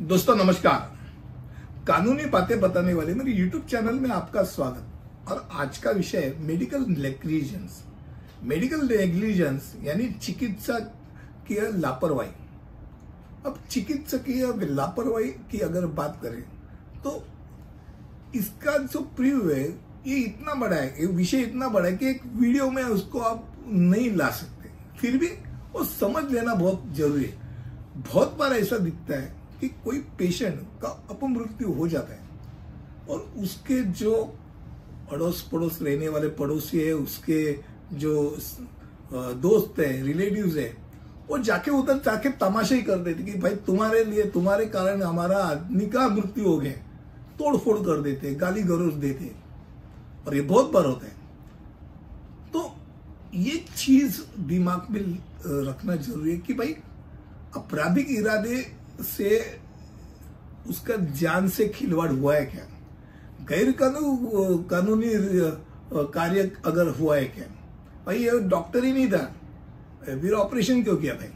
दोस्तों नमस्कार। कानूनी बातें बताने वाले मेरे YouTube चैनल में आपका स्वागत। और आज का विषय है मेडिकल नेग्लिजेंस। मेडिकल नेग्लिजेंस यानी चिकित्सकीय लापरवाही। अब चिकित्सकीय लापरवाही की अगर बात करें तो इसका जो प्रीव्यू है ये इतना बड़ा है, ये विषय इतना बड़ा है कि एक वीडियो में उसको आप नहीं ला सकते। फिर भी वो समझ लेना बहुत जरूरी है। बहुत बार ऐसा दिखता है कि कोई पेशेंट का अपमृत्यु हो जाता है और उसके जो अड़ोस पड़ोस रहने वाले पड़ोसी है, उसके जो दोस्त है, रिलेटिव्स है, वो जाके उधर जाके तमाशा ही कर देते कि भाई तुम्हारे लिए, तुम्हारे कारण हमारा आदमी का मृत्यु हो गया, तोड़ फोड़ कर देते, गाली गलौज देते। और ये बहुत बार होता है। तो ये चीज दिमाग में रखना जरूरी है कि भाई आपराधिक इरादे से उसका जान से खिलवाड़ हुआ है क्या, गैर कानूनी कार्य अगर हुआ है क्या। भाई ये डॉक्टर ही नहीं था, फिर ऑपरेशन क्यों किया भाई।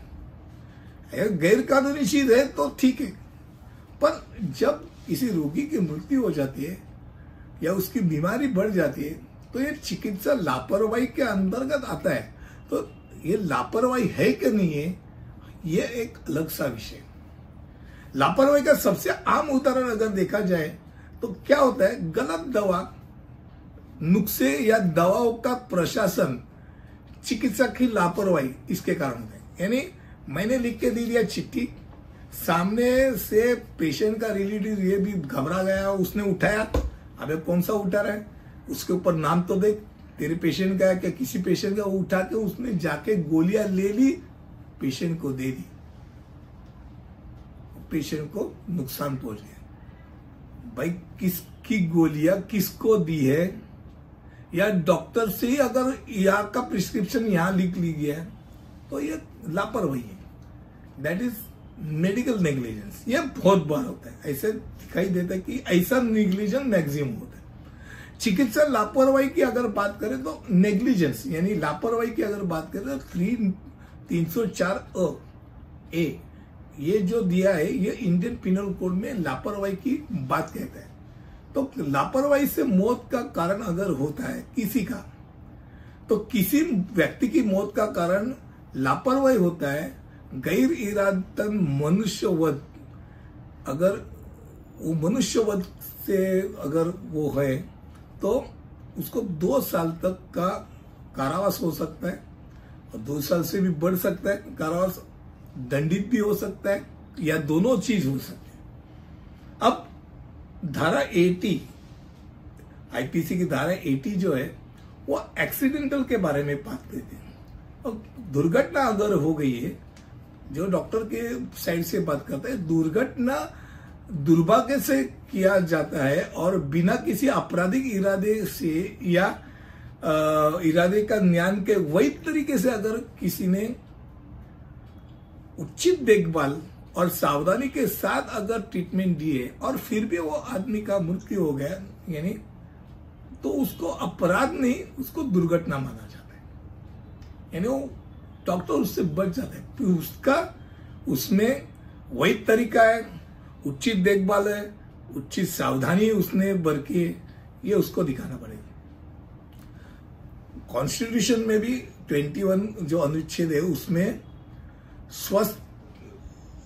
अगर गैर कानूनी चीज है तो ठीक है, पर जब किसी रोगी की मृत्यु हो जाती है या उसकी बीमारी बढ़ जाती है तो ये चिकित्सा लापरवाही के अंतर्गत आता है। तो ये लापरवाही है कि नहीं है, ये एक अलग सा विषय। लापरवाही का सबसे आम उदाहरण अगर देखा जाए तो क्या होता है, गलत दवा, नुस्खे या दवाओं का प्रशासन, चिकित्सा की लापरवाही इसके कारण होता है। यानी मैंने लिख के दे दिया चिट्ठी, सामने से पेशेंट का रिलेटिव ये भी घबरा गया, उसने उठाया, अबे कौन सा उठा रहा है, उसके ऊपर नाम तो देख, तेरे पेशेंट का है क्या किसी पेशेंट का, वो उठा के उसने जाके गोलियां ले ली, पेशेंट को दे दी, पेशेंट को नुकसान पहुंच गया। भाई किसकी गोलियां किसको दी है, या डॉक्टर से ही अगर यहाँ का प्रिस्क्रिप्शन यहां लिख ली गया है तो ये लापरवाही है। That is medical negligence. ये बहुत बार होता है, ऐसे दिखाई देता है कि ऐसा नेग्लिजेंस मैक्सिमम होता है। चिकित्सा लापरवाही की अगर बात करें तो नेग्लिजेंस यानी लापरवाही की अगर बात करें तो 304 ए ये जो दिया है ये इंडियन पिनल कोड में लापरवाही की बात कहता है। तो लापरवाही से मौत का कारण अगर होता है किसी का, तो किसी व्यक्ति की मौत का कारण लापरवाही होता है, गैर इरादतन मनुष्यवध, अगर वो मनुष्यवध से अगर वो है तो उसको 2 साल तक का कारावास हो सकता है और 2 साल से भी बढ़ सकता है कारावास, दंडित भी हो सकता है, या दोनों चीज हो सकती है। अब धारा 80 आईपीसी की धारा 80 जो है वो एक्सीडेंटल के बारे में बात करती है। और दुर्घटना अगर हो गई है, जो डॉक्टर के साइड से बात करता है, दुर्घटना दुर्भाग्य से किया जाता है और बिना किसी आपराधिक इरादे से या इरादे का ज्ञान के वैध तरीके से अगर किसी ने उचित देखभाल और सावधानी के साथ अगर ट्रीटमेंट दिए और फिर भी वो आदमी का मृत्यु हो गया, यानी तो उसको अपराध नहीं, उसको दुर्घटना माना जाता है। यानी वो डॉक्टर उससे बच जाता है, फिर उसका उसमें वैध तरीका है, उचित देखभाल है, उचित सावधानी उसने बरती है, ये उसको दिखाना पड़ेगा। कॉन्स्टिट्यूशन में भी 21 जो अनुच्छेद है उसमें स्वस्थ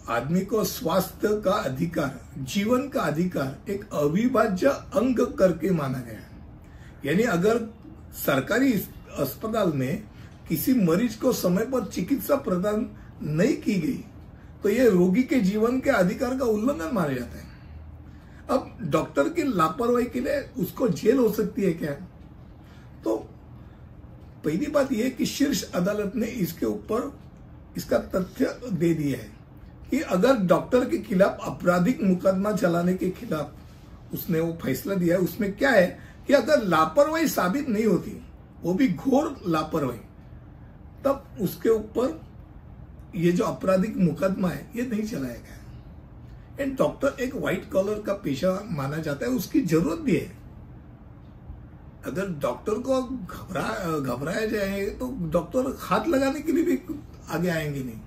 आदमी को स्वास्थ्य का अधिकार, जीवन का अधिकार एक अविभाज्य अंग करके माना गया है। यानी अगर सरकारी अस्पताल में किसी मरीज को समय पर चिकित्सा प्रदान नहीं की गई तो यह रोगी के जीवन के अधिकार का उल्लंघन माना जाता है। अब डॉक्टर की लापरवाही के लिए उसको जेल हो सकती है क्या? तो पहली बात यह कि शीर्ष अदालत ने इसके ऊपर इसका तथ्य दे दिया है कि अगर डॉक्टर के खिलाफ आपराधिक मुकदमा चलाने के खिलाफ उसने वो फैसला दिया है, उसमें क्या है कि अगर लापरवाही साबित नहीं होती, वो भी घोर लापरवाही, तब उसके ऊपर ये जो आपराधिक मुकदमा है ये नहीं चलाया गया। एंड डॉक्टर एक व्हाइट कॉलर का पेशा माना जाता है, उसकी जरूरत भी है। अगर डॉक्टर को घबराया जाए तो डॉक्टर हाथ लगाने के लिए भी आगे आएंगे नहीं।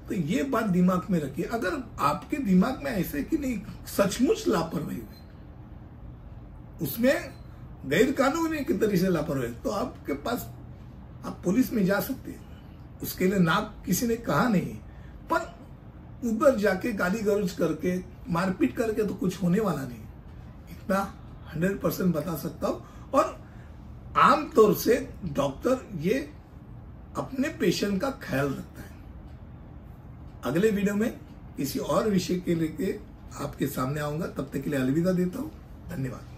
तो ये बात दिमाग में रखिए। अगर आपके दिमाग में ऐसे कि नहीं सचमुच लापरवाही हुई, उसमें गैर कानूनी की तरीके से लापरवाही, तो आपके पास आप पुलिस में जा सकते हैं। उसके लिए ना किसी ने कहा नहीं, पर उधर जाके गाली गलौज करके मारपीट करके तो कुछ होने वाला नहीं, इतना 100% बता सकता हूं। और आमतौर से डॉक्टर ये अपने पेशेंट का ख्याल रखता है। अगले वीडियो में किसी और विषय के लेके आपके सामने आऊंगा, तब तक के लिए अलविदा देता हूं। धन्यवाद।